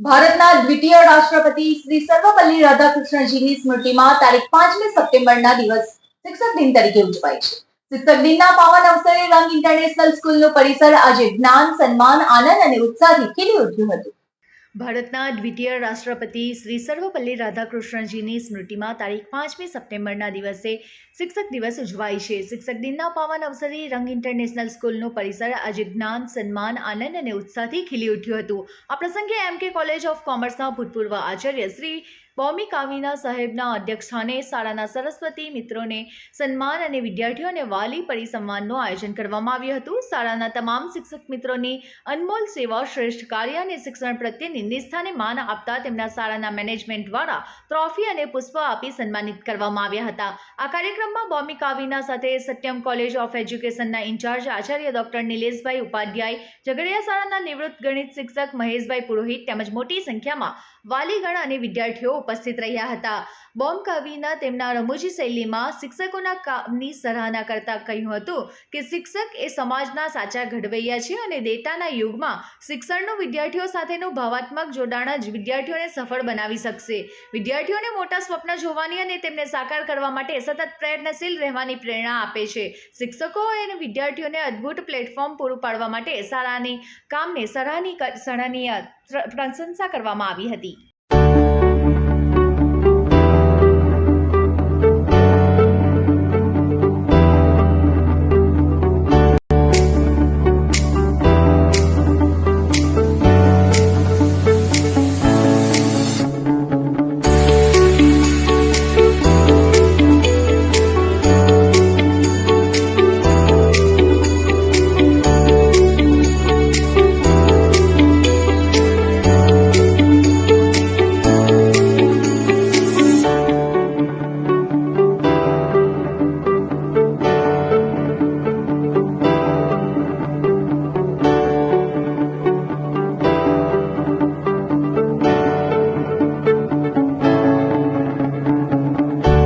ભારતના દ્વિતીય રાષ્ટ્રપતિ શ્રી સર્વપલ્લી રાધાકૃષ્ણજીની સ્મૃતિમાં તારીખ 5મી સપ્ટેમ્બરના દિવસ શિક્ષક દિન તરીકે ઉજવાય છે. શિક્ષક દિનના પાવન અવસરે રંગ ઇન્ટરનેશનલ સ્કૂલનું પરિસર આજે જ્ઞાન, સન્માન, આનંદ અને ઉત્સાહથી ખીલી ઉઠ્યું હતું. ભારતના દ્વિતીય રાષ્ટ્રપતિ શ્રી સર્વપલ્લી રાધાકૃષ્ણજીની સ્મૃતિમાં તારીખ 5મી સપ્ટેમ્બરના દિવસે શિક્ષક દિવસ ઉજવાય છે. શિક્ષક દિનના પાવન અવસરે રંગ ઇન્ટરનેશનલ સ્કૂલનું પરિસર આજે જ્ઞાન, સન્માન, આનંદ અને ઉત્સાહથી ખીલી ઉઠ્યું હતું. આ પ્રસંગે MK કોલેજ ઓફ કોમર્સના ભૂતપૂર્વ આચાર્ય શ્રી બોમી કાવીના સાહેબના અધ્યક્ષસ્થાને શાળાના સરસ્વતી મિત્રોને સન્માન અને વિદ્યાર્થીઓ અને વાલી પરિસંવાદનું આયોજન કરવામાં આવ્યું હતું. શાળાના તમામ શિક્ષક મિત્રોની અનમોલ સેવા, શ્રેષ્ઠ કાર્ય અને શિક્ષણ પ્રત્યેની નિષ્ઠાને માન આપતા તેમના શાળાના મેનેજમેન્ટ દ્વારા ટ્રોફી અને પુષ્પ આપી સન્માનિત કરવામાં આવ્યા હતા. આ કાર્યક્રમમાં બોમી કાવીના સાથે Satyam college of એજ્યુકેશનના in charge Acharya doctor નિલેશભાઈ ઉપાધ્યાય, ઝઘડિયા શાળાના નિવૃત્ત ગણિત શિક્ષક મહેશભાઈ પુરોહિત તેમજ મોટી સંખ્યામાં વાલીગણ અને વિદ્યાર્થીઓ ઉપસ્થિત રહ્યા હતા. બોમ કાવીના તેમના રમૂજી શૈલીમાં શિક્ષકોના કામની સરાહના કરતા કહ્યું હતું કે શિક્ષક એ સમાજના સાચા ઘડવૈયા છે અને ડેટાના યુગમાં શિક્ષણનું વિદ્યાર્થીઓ સાથેનું ભાવાત્મક જોડાણ જ વિદ્યાર્થીઓને સફળ બનાવી શકશે. વિદ્યાર્થીઓને મોટા સ્વપ્ન જોવાની અને તેમને સાકાર કરવા માટે સતત પ્રયત્નશીલ રહેવાની પ્રેરણા આપે છે. શિક્ષકો અને વિદ્યાર્થીઓને અદ્ભુત પ્લેટફોર્મ પૂરું પાડવા માટે શાળાની કામને સરાહનીય પ્રશંસા કરવામાં આવી હતી.